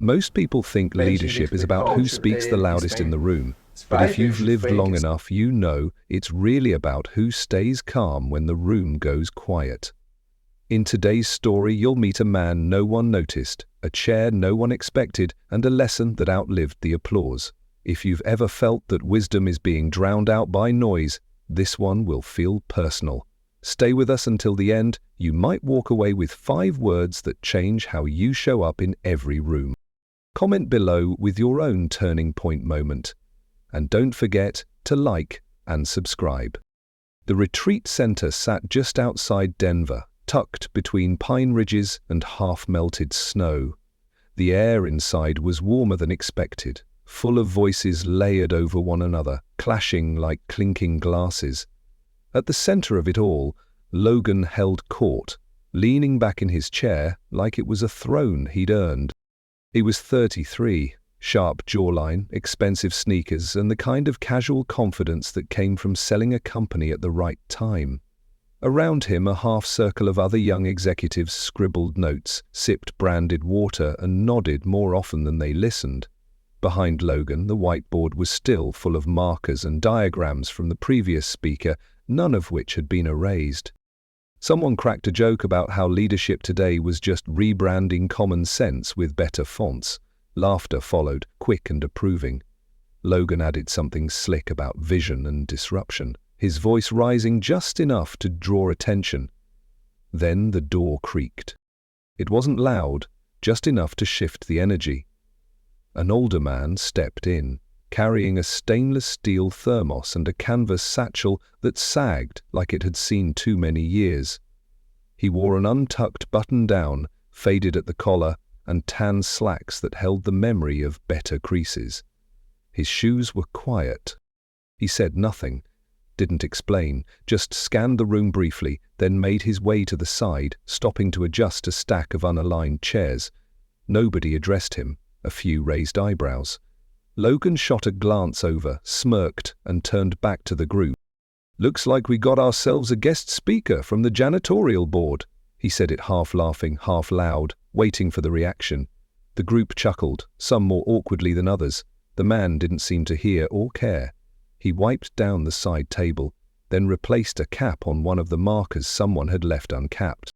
Most people think leadership is about who speaks the loudest in the room, but if you've lived long enough, you know it's really about who stays calm when the room goes quiet. In today's story, you'll meet a man no one noticed, a chair no one expected, and a lesson that outlived the applause. If you've ever felt that wisdom is being drowned out by noise, this one will feel personal. Stay with us until the end. You might walk away with 5 words that change how you show up in every room. Comment below with your own turning point moment. And don't forget to like and subscribe. The retreat center sat just outside Denver, tucked between pine ridges and half-melted snow. The air inside was warmer than expected, full of voices layered over one another, clashing like clinking glasses. At the center of it all, Logan held court, leaning back in his chair like it was a throne he'd earned. He was 33, sharp jawline, expensive sneakers, and the kind of casual confidence that came from selling a company at the right time. Around him, a half-circle of other young executives scribbled notes, sipped branded water, and nodded more often than they listened. Behind Logan, the whiteboard was still full of markers and diagrams from the previous speaker, none of which had been erased. Someone cracked a joke about how leadership today was just rebranding common sense with better fonts. Laughter followed, quick and approving. Logan added something slick about vision and disruption, his voice rising just enough to draw attention. Then the door creaked. It wasn't loud, just enough to shift the energy. An older man stepped in, carrying a stainless steel thermos and a canvas satchel that sagged like it had seen too many years. He wore an untucked button-down, faded at the collar, and tan slacks that held the memory of better creases. His shoes were quiet. He said nothing, didn't explain, just scanned the room briefly, then made his way to the side, stopping to adjust a stack of unaligned chairs. Nobody addressed him, a few raised eyebrows. Logan shot a glance over, smirked, and turned back to the group. "Looks like we got ourselves a guest speaker from the janitorial board," he said it half laughing, half loud, waiting for the reaction. The group chuckled, some more awkwardly than others. The man didn't seem to hear or care. He wiped down the side table, then replaced a cap on one of the markers someone had left uncapped.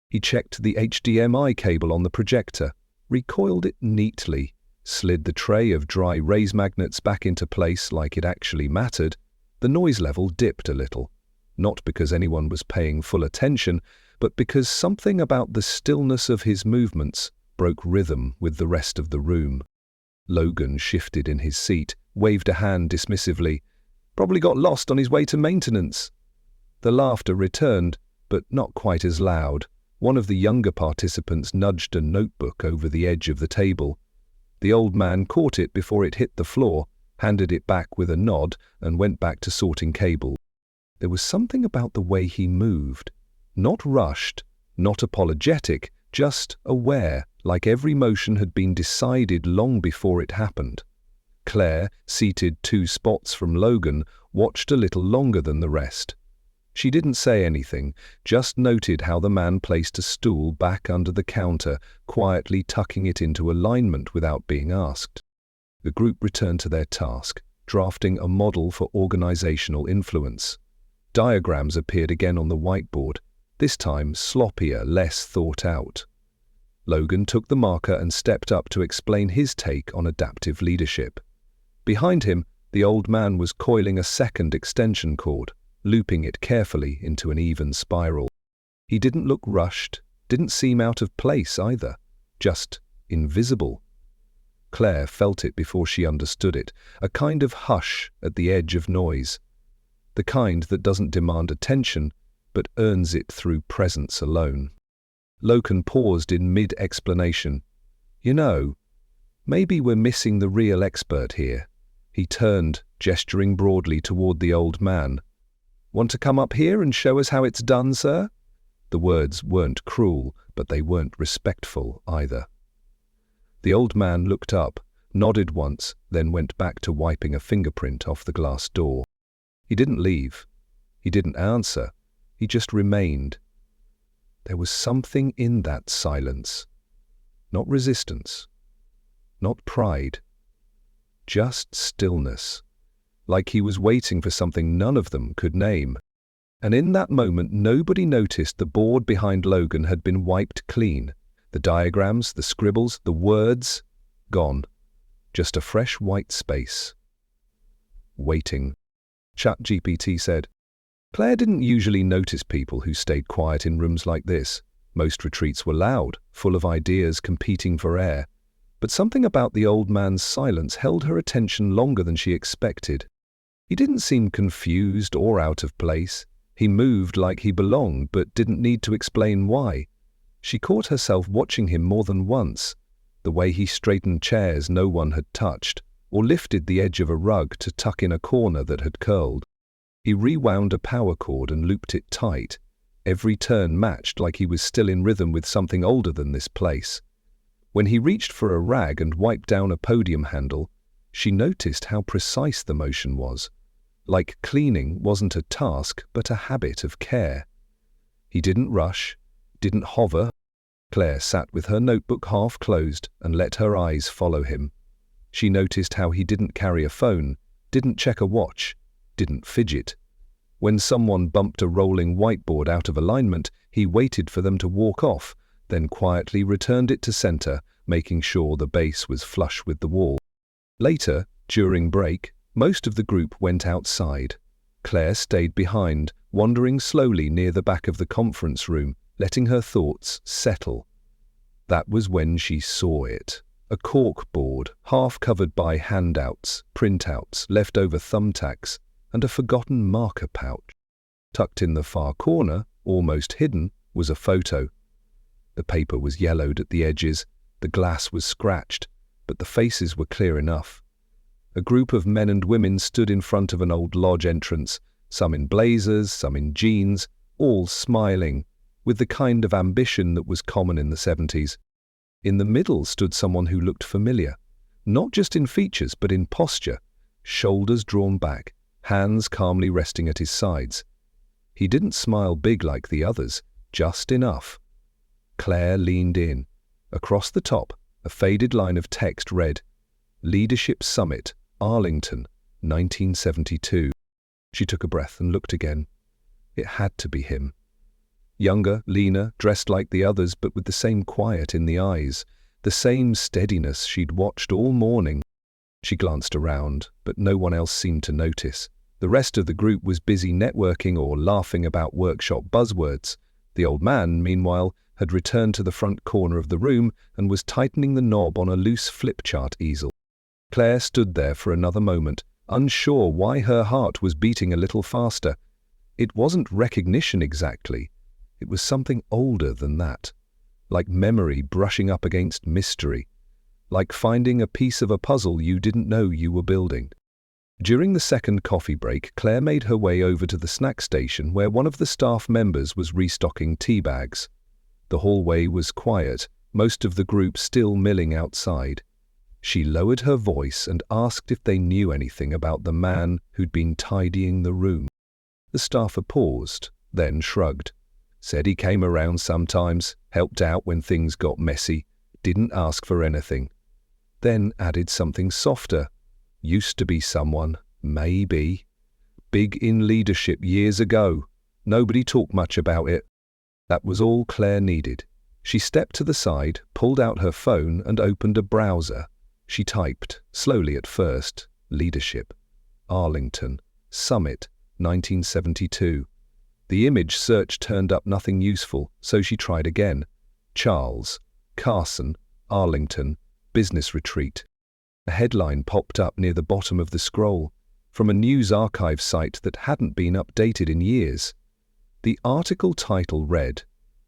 He checked the HDMI cable on the projector, recoiled it neatly, slid the tray of dry raise magnets back into place like it actually mattered. The noise level dipped a little, not because anyone was paying full attention, but because something about the stillness of his movements broke rhythm with the rest of the room. Logan shifted in his seat, waved a hand dismissively. "Probably got lost on his way to maintenance." The laughter returned, but not quite as loud. One of the younger participants nudged a notebook over the edge of the table. The old man caught it before it hit the floor, handed it back with a nod, and went back to sorting cable. There was something about the way he moved. Not rushed, not apologetic, just aware, like every motion had been decided long before it happened. Claire, seated 2 spots from Logan, watched a little longer than the rest. She didn't say anything, just noted how the man placed a stool back under the counter, quietly tucking it into alignment without being asked. The group returned to their task, drafting a model for organizational influence. Diagrams appeared again on the whiteboard, this time sloppier, less thought out. Logan took the marker and stepped up to explain his take on adaptive leadership. Behind him, the old man was coiling a second extension cord, looping it carefully into an even spiral. He didn't look rushed, didn't seem out of place either, just invisible. Claire felt it before she understood it, a kind of hush at the edge of noise. The kind that doesn't demand attention, but earns it through presence alone. Logan paused in mid-explanation. "You know, maybe we're missing the real expert here." He turned, gesturing broadly toward the old man. "Want to come up here and show us how it's done, sir?" The words weren't cruel, but they weren't respectful either. The old man looked up, nodded once, then went back to wiping a fingerprint off the glass door. He didn't leave. He didn't answer. He just remained. There was something in that silence. Not resistance. not pride. Just stillness, like he was waiting for something none of them could name. And in that moment, nobody noticed the board behind Logan had been wiped clean. The diagrams, the scribbles, the words, gone. Just a fresh white space. Waiting. ChatGPT said, Claire didn't usually notice people who stayed quiet in rooms like this. Most retreats were loud, full of ideas competing for air. But something about the old man's silence held her attention longer than she expected. He didn't seem confused or out of place. He moved like he belonged, but didn't need to explain why. She caught herself watching him more than once, the way he straightened chairs no one had touched, or lifted the edge of a rug to tuck in a corner that had curled. He rewound a power cord and looped it tight. Every turn matched, like he was still in rhythm with something older than this place. When he reached for a rag and wiped down a podium handle, she noticed how precise the motion was. Like cleaning wasn't a task, but a habit of care. He didn't rush, didn't hover. Claire sat with her notebook half closed and let her eyes follow him. She noticed how he didn't carry a phone, didn't check a watch, didn't fidget. When someone bumped a rolling whiteboard out of alignment, he waited for them to walk off, then quietly returned it to center, making sure the base was flush with the wall. Later, during break, most of the group went outside. Claire stayed behind, wandering slowly near the back of the conference room, letting her thoughts settle. That was when she saw it. A cork board, half covered by handouts, printouts, leftover thumbtacks, and a forgotten marker pouch. Tucked in the far corner, almost hidden, was a photo. The paper was yellowed at the edges, the glass was scratched, but the faces were clear enough. A group of men and women stood in front of an old lodge entrance, some in blazers, some in jeans, all smiling, with the kind of ambition that was common in the 70s. In the middle stood someone who looked familiar, not just in features but in posture, shoulders drawn back, hands calmly resting at his sides. He didn't smile big like the others, just enough. Claire leaned in. Across the top, a faded line of text read, Leadership Summit, Arlington, 1972. She took a breath and looked again. It had to be him. Younger, leaner, dressed like the others, but with the same quiet in the eyes, the same steadiness she'd watched all morning. She glanced around, but no one else seemed to notice. The rest of the group was busy networking or laughing about workshop buzzwords. The old man, meanwhile, had returned to the front corner of the room and was tightening the knob on a loose flip chart easel. Claire stood there for another moment, unsure why her heart was beating a little faster. It wasn't recognition exactly. It was something older than that, like memory brushing up against mystery, like finding a piece of a puzzle you didn't know you were building. During the second coffee break, Claire made her way over to the snack station where one of the staff members was restocking tea bags. The hallway was quiet, most of the group still milling outside. She lowered her voice and asked if they knew anything about the man who'd been tidying the room. The staffer paused, then shrugged. Said he came around sometimes, helped out when things got messy, didn't ask for anything. Then added something softer. Used to be someone, maybe. Big in leadership years ago. Nobody talked much about it. That was all Claire needed. She stepped to the side, pulled out her phone and opened a browser. She typed, slowly at first, Leadership, Arlington, Summit, 1972. The image search turned up nothing useful, so she tried again. Charles, Carson, Arlington, Business Retreat. A headline popped up near the bottom of the scroll, from a news archive site that hadn't been updated in years. The article title read,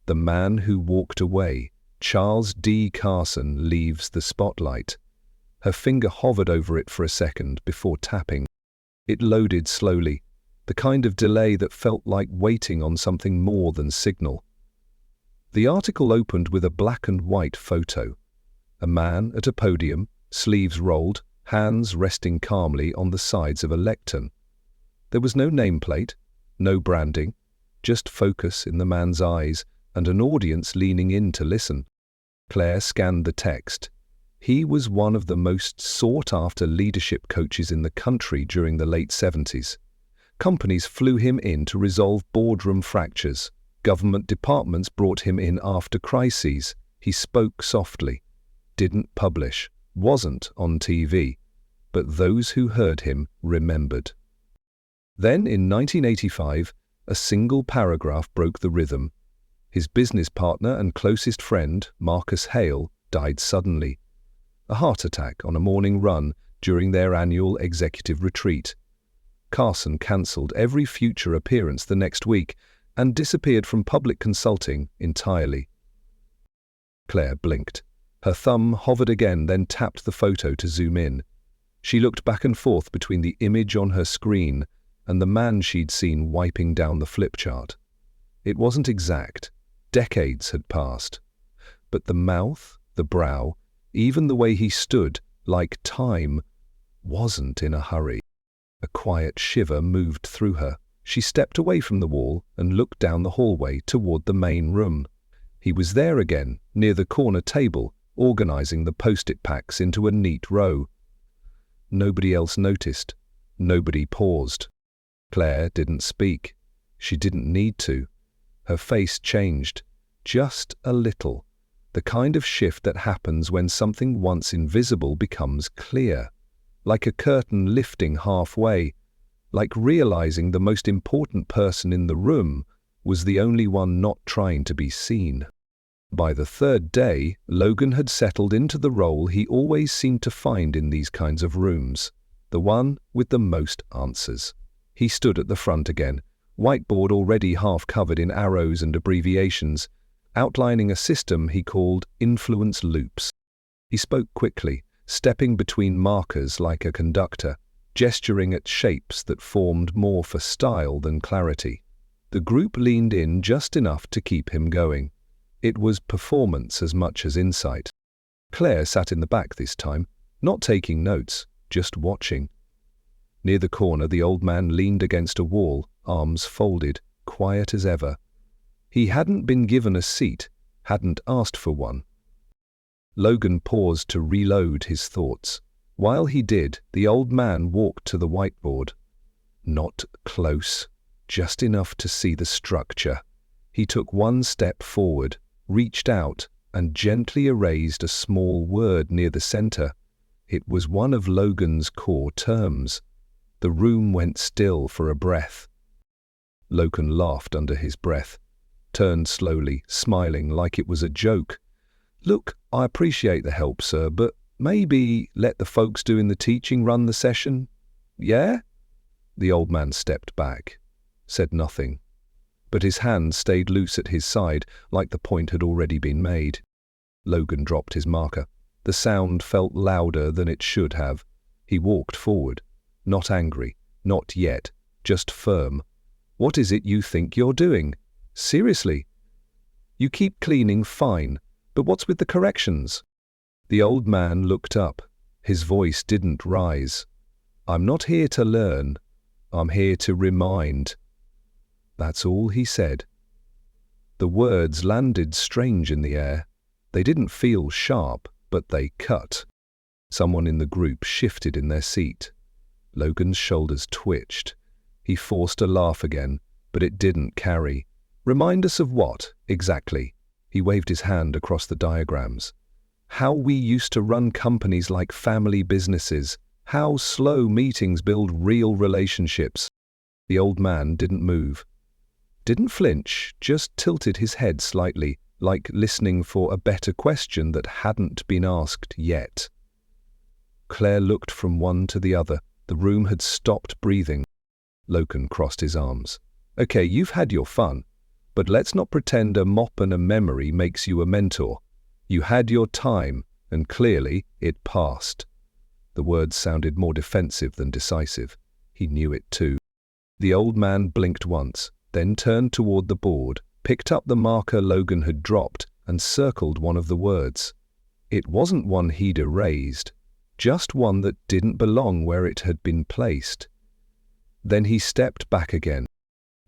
The Man Who Walked Away, Charles D. Carson Leaves the Spotlight. Her finger hovered over it for a second before tapping. It loaded slowly, the kind of delay that felt like waiting on something more than signal. The article opened with a black and white photo. A man at a podium, sleeves rolled, hands resting calmly on the sides of a lectern. There was no nameplate, no branding, just focus in the man's eyes and an audience leaning in to listen. Claire scanned the text. He was one of the most sought-after leadership coaches in the country during the late 70s. Companies flew him in to resolve boardroom fractures. Government departments brought him in after crises. He spoke softly, didn't publish, wasn't on TV, but those who heard him remembered. Then, in 1985, a single paragraph broke the rhythm. His business partner and closest friend, Marcus Hale, died suddenly. A heart attack on a morning run during their annual executive retreat. Carson cancelled every future appearance the next week and disappeared from public consulting entirely. Claire blinked. Her thumb hovered again, then tapped the photo to zoom in. She looked back and forth between the image on her screen and the man she'd seen wiping down the flip chart. It wasn't exact. Decades had passed. But the mouth, the brow, even the way he stood, like time, wasn't in a hurry. A quiet shiver moved through her. She stepped away from the wall and looked down the hallway toward the main room. He was there again, near the corner table, organizing the post-it packs into a neat row. Nobody else noticed. Nobody paused. Claire didn't speak. She didn't need to. Her face changed, just a little. The kind of shift that happens when something once invisible becomes clear. Like a curtain lifting halfway. Like realizing the most important person in the room was the only one not trying to be seen. By the third day, Logan had settled into the role he always seemed to find in these kinds of rooms, the one with the most answers. He stood at the front again, whiteboard already half covered in arrows and abbreviations, outlining a system he called influence loops. He spoke quickly, stepping between markers like a conductor, gesturing at shapes that formed more for style than clarity. The group leaned in just enough to keep him going. It was performance as much as insight. Claire sat in the back this time, not taking notes, just watching. Near the corner, the old man leaned against a wall, arms folded, quiet as ever. He hadn't been given a seat, hadn't asked for one. Logan paused to reload his thoughts. While he did, the old man walked to the whiteboard. Not close, just enough to see the structure. He took one step forward, reached out, and gently erased a small word near the center. It was one of Logan's core terms. The room went still for a breath. Logan laughed under his breath, turned slowly, smiling like it was a joke. "Look, I appreciate the help, sir, but maybe let the folks doing the teaching run the session? Yeah?" The old man stepped back, said nothing, but his hand stayed loose at his side like the point had already been made. Logan dropped his marker. The sound felt louder than it should have. He walked forward, not angry, not yet, just firm. "What is it you think you're doing? Seriously? You keep cleaning fine, but what's with the corrections?" The old man looked up. His voice didn't rise. "I'm not here to learn. I'm here to remind." That's all he said. The words landed strange in the air. They didn't feel sharp, but they cut. Someone in the group shifted in their seat. Logan's shoulders twitched. He forced a laugh again, but it didn't carry. "Remind us of what, exactly?" He waved his hand across the diagrams. "How we used to run companies like family businesses. How slow meetings build real relationships." The old man didn't move. Didn't flinch, just tilted his head slightly, like listening for a better question that hadn't been asked yet. Claire looked from one to the other. The room had stopped breathing. Logan crossed his arms. "Okay, you've had your fun, but let's not pretend a mop and a memory makes you a mentor. You had your time, and clearly it passed." The words sounded more defensive than decisive. He knew it too. The old man blinked once, then turned toward the board, picked up the marker Logan had dropped, and circled one of the words. It wasn't one he'd erased, just one that didn't belong where it had been placed. Then he stepped back again.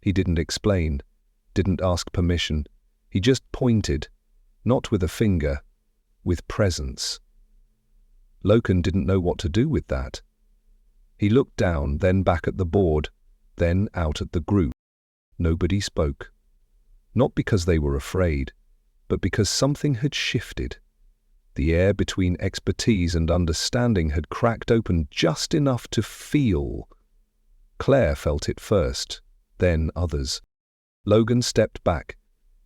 He didn't explain, didn't ask permission. He just pointed, not with a finger, with presence. Logan didn't know what to do with that. He looked down, then back at the board, then out at the group. Nobody spoke. Not because they were afraid, but because something had shifted. The air between expertise and understanding had cracked open just enough to feel. Claire felt it first, then others. Logan stepped back,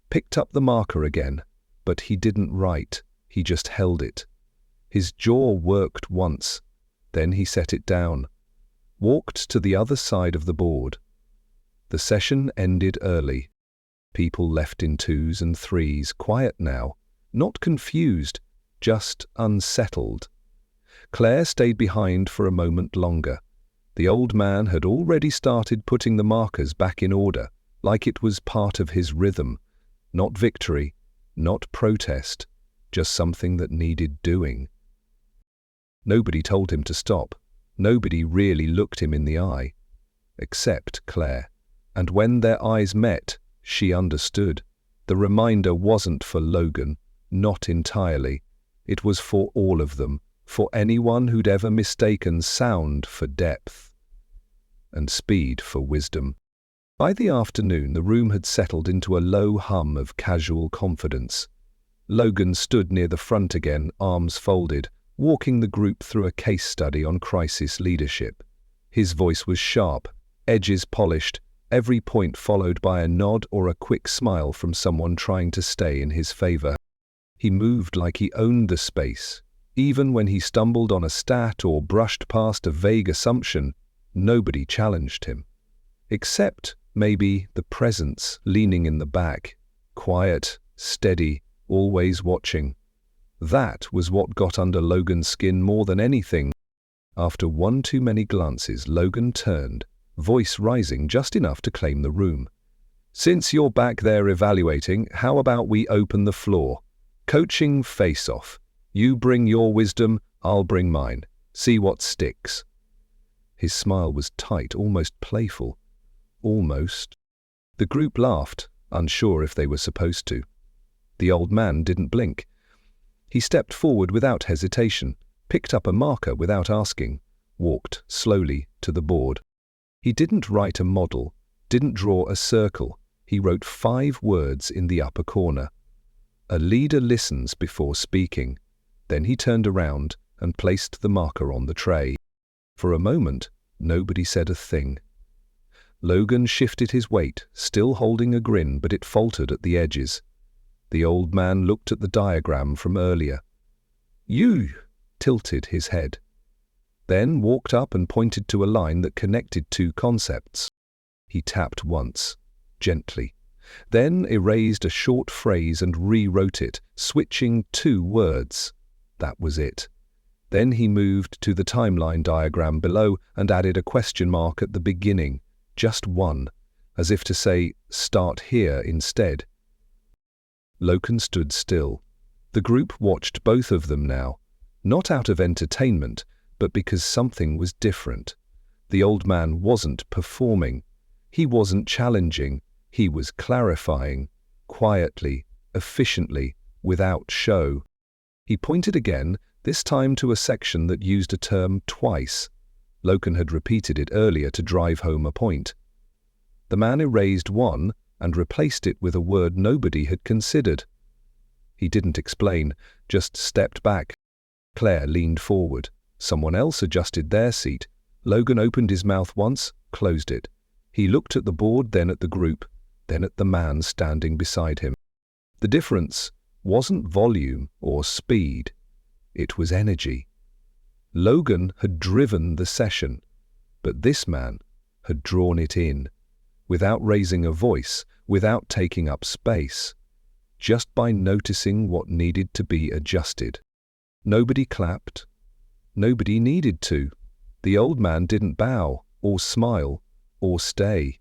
picked up the marker again, but he didn't write, he just held it. His jaw worked once, then he set it down, walked to the other side of the board. The session ended early. People left in twos and threes, quiet now, not confused, just unsettled. Claire stayed behind for a moment longer. The old man had already started putting the markers back in order, like it was part of his rhythm. Not victory, not protest, just something that needed doing. Nobody told him to stop. Nobody really looked him in the eye. Except Claire. And when their eyes met, she understood. The reminder wasn't for Logan, not entirely. It was for all of them, for anyone who'd ever mistaken sound for depth and speed for wisdom. By the afternoon, the room had settled into a low hum of casual confidence. Logan stood near the front again, arms folded, walking the group through a case study on crisis leadership. His voice was sharp, edges polished, every point followed by a nod or a quick smile from someone trying to stay in his favor. He moved like he owned the space. Even when he stumbled on a stat or brushed past a vague assumption, nobody challenged him. Except, maybe, the presence leaning in the back, quiet, steady, always watching. That was what got under Logan's skin more than anything. After one too many glances, Logan turned, voice rising just enough to claim the room. "Since you're back there evaluating, how about we open the floor? Coaching face-off. You bring your wisdom, I'll bring mine. See what sticks." His smile was tight, almost playful. Almost. The group laughed, unsure if they were supposed to. The old man didn't blink. He stepped forward without hesitation, picked up a marker without asking, walked slowly to the board. He didn't write a model, didn't draw a circle. He wrote 5 words in the upper corner. "A leader listens before speaking." Then he turned around and placed the marker on the tray. For a moment, nobody said a thing. Logan shifted his weight, still holding a grin, but it faltered at the edges. The old man looked at the diagram from earlier. "You," tilted his head. Then walked up and pointed to a line that connected 2 concepts. He tapped once, gently. Then erased a short phrase and rewrote it, switching 2 words. That was it. Then he moved to the timeline diagram below and added a question mark at the beginning, just one, as if to say, "Start here instead." Logan stood still. The group watched both of them now, not out of entertainment, but because something was different. The old man wasn't performing. He wasn't challenging. He was clarifying, quietly, efficiently, without show. He pointed again, this time to a section that used a term twice. Logan had repeated it earlier to drive home a point. The man erased one and replaced it with a word nobody had considered. He didn't explain, just stepped back. Claire leaned forward. Someone else adjusted their seat. Logan opened his mouth once, closed it. He looked at the board, then at the group, then at the man standing beside him. The difference wasn't volume or speed. It was energy. Logan had driven the session, but this man had drawn it in, without raising a voice, without taking up space, just by noticing what needed to be adjusted. Nobody clapped. Nobody needed to. The old man didn't bow, or smile, or stay.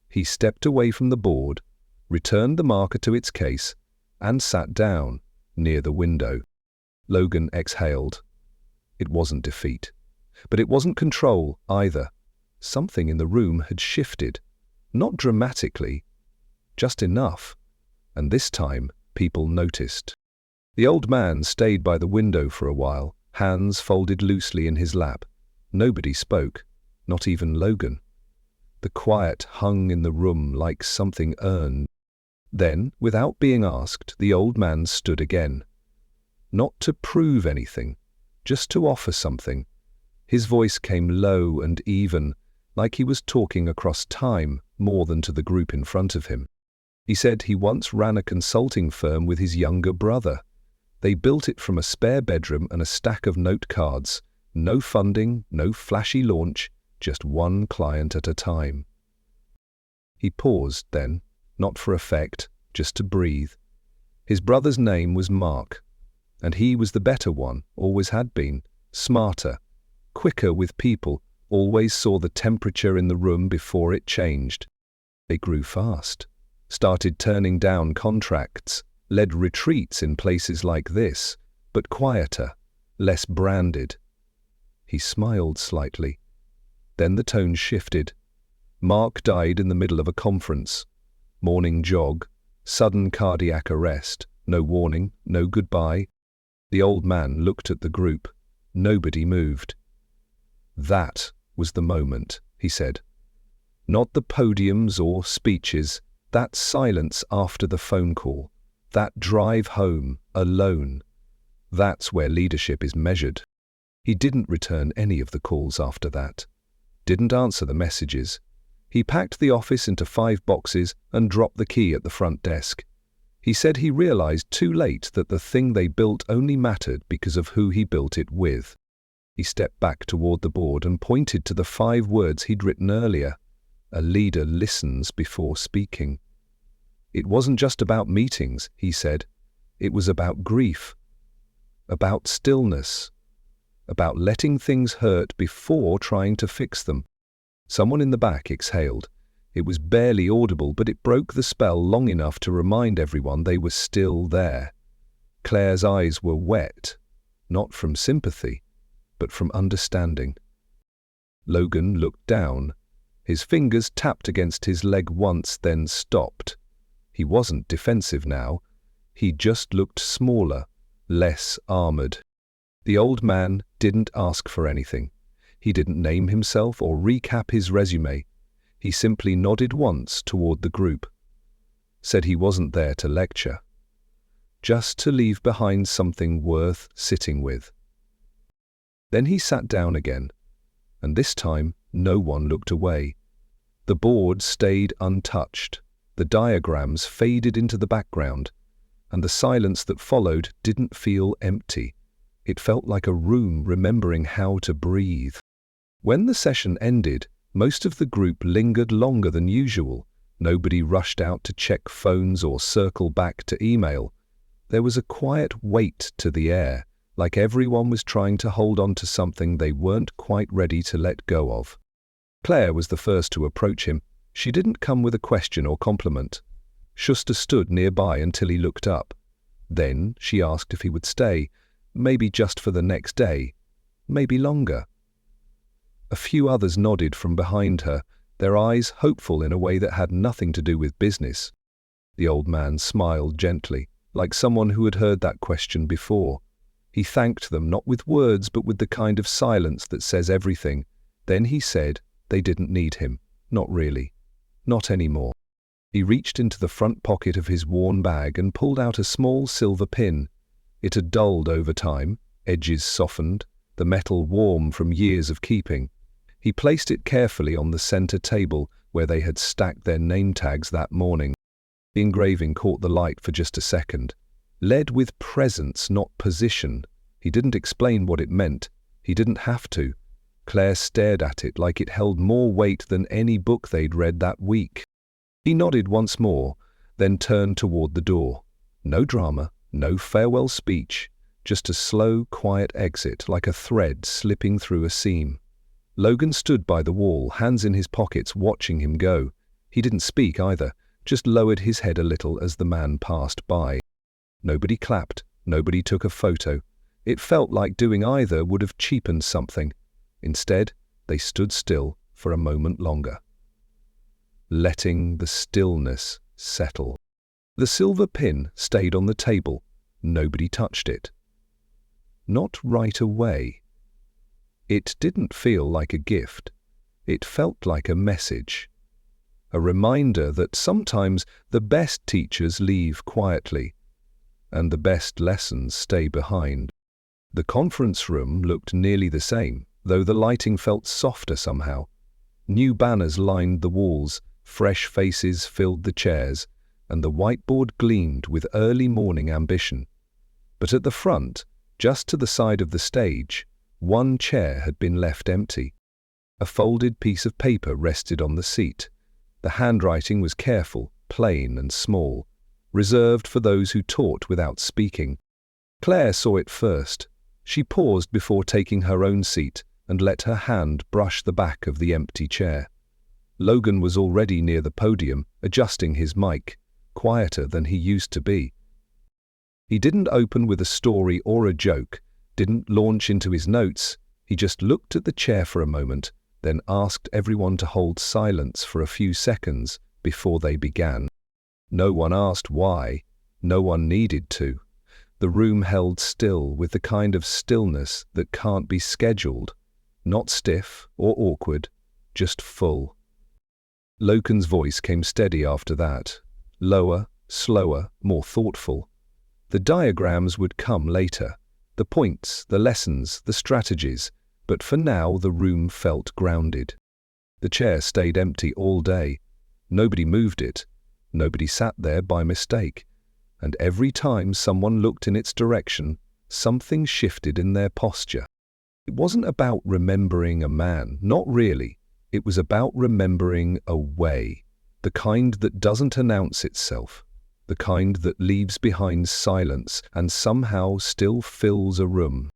He stepped away from the board, returned the marker to its case, and sat down, near the window. Logan exhaled. It wasn't defeat. But it wasn't control, either. Something in the room had shifted. Not dramatically, just enough. And this time, people noticed. The old man stayed by the window for a while, hands folded loosely in his lap. Nobody spoke, not even Logan. The quiet hung in the room like something earned. Then, without being asked, the old man stood again. Not to prove anything, just to offer something. His voice came low and even, like he was talking across time more than to the group in front of him. He said he once ran a consulting firm with his younger brother. They built it from a spare bedroom and a stack of note cards. No funding, no flashy launch, just one client at a time. He paused then, not for effect, just to breathe. His brother's name was Mark, and he was the better one, always had been, smarter, quicker with people, always saw the temperature in the room before it changed. They grew fast, started turning down contracts, led retreats in places like this, but quieter, less branded. He smiled slightly. Then the tone shifted. Mark died in the middle of a conference. Morning jog, sudden cardiac arrest, no warning, no goodbye. The old man looked at the group. Nobody moved. That was the moment, he said. Not the podiums or speeches, that silence after the phone call, that drive home, alone. That's where leadership is measured. He didn't return any of the calls after that. Didn't answer the messages. He packed the office into 5 boxes and dropped the key at the front desk. He said he realized too late that the thing they built only mattered because of who he built it with. He stepped back toward the board and pointed to the 5 words he'd written earlier. A leader listens before speaking. It wasn't just about meetings, he said. It was about grief, about stillness, about letting things hurt before trying to fix them. Someone in the back exhaled. It was barely audible, but it broke the spell long enough to remind everyone they were still there. Claire's eyes were wet, not from sympathy, but from understanding. Logan looked down. His fingers tapped against his leg once, then stopped. He wasn't defensive now. He just looked smaller, less armored. The old man didn't ask for anything. He didn't name himself or recap his resume. He simply nodded once toward the group. Said he wasn't there to lecture. Just to leave behind something worth sitting with. Then he sat down again, and this time no one looked away. The board stayed untouched. The diagrams faded into the background, and the silence that followed didn't feel empty. It felt like a room remembering how to breathe. When the session ended, most of the group lingered longer than usual. Nobody rushed out to check phones or circle back to email. There was a quiet weight to the air, like everyone was trying to hold on to something they weren't quite ready to let go of. Claire was the first to approach him. She didn't come with a question or compliment. Schuster stood nearby until he looked up. Then she asked if he would stay, maybe just for the next day, maybe longer. A few others nodded from behind her, their eyes hopeful in a way that had nothing to do with business. The old man smiled gently, like someone who had heard that question before. He thanked them not with words but with the kind of silence that says everything. Then he said they didn't need him. Not really. Not anymore. He reached into the front pocket of his worn bag and pulled out a small silver pin. It had dulled over time, edges softened, the metal warm from years of keeping. He placed it carefully on the center table where they had stacked their name tags that morning. The engraving caught the light for just a second. Led with presence, not position. He didn't explain what it meant. He didn't have to. Claire stared at it like it held more weight than any book they'd read that week. He nodded once more, then turned toward the door. No drama, no farewell speech, just a slow, quiet exit like a thread slipping through a seam. Logan stood by the wall, hands in his pockets, watching him go. He didn't speak either, just lowered his head a little as the man passed by. Nobody clapped, nobody took a photo. It felt like doing either would have cheapened something. Instead, they stood still for a moment longer, letting the stillness settle. The silver pin stayed on the table. Nobody touched it. not right away. It didn't feel like a gift. It felt like a message. A reminder that sometimes the best teachers leave quietly, and the best lessons stay behind. The conference room looked nearly the same, though the lighting felt softer somehow. New banners lined the walls, fresh faces filled the chairs, and the whiteboard gleamed with early morning ambition. But at the front, just to the side of the stage, one chair had been left empty. A folded piece of paper rested on the seat. The handwriting was careful, plain and small, reserved for those who taught without speaking. Claire saw it first. She paused before taking her own seat and let her hand brush the back of the empty chair. Logan was already near the podium, adjusting his mic, quieter than he used to be. He didn't open with a story or a joke, didn't launch into his notes. He just looked at the chair for a moment, then asked everyone to hold silence for a few seconds before they began. No one asked why. No one needed to. The room held still with the kind of stillness that can't be scheduled, not stiff or awkward, just full. Logan's voice came steady after that, lower, slower, more thoughtful. The diagrams would come later, the points, the lessons, the strategies, but for now the room felt grounded. The chair stayed empty all day. Nobody moved it. Nobody sat there by mistake. And every time someone looked in its direction, something shifted in their posture. It wasn't about remembering a man, not really. It was about remembering a way, the kind that doesn't announce itself, the kind that leaves behind silence and somehow still fills a room.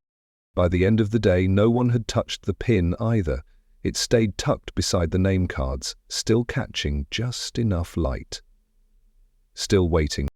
By the end of the day, no one had touched the pin either. It stayed tucked beside the name cards, still catching just enough light. Still waiting.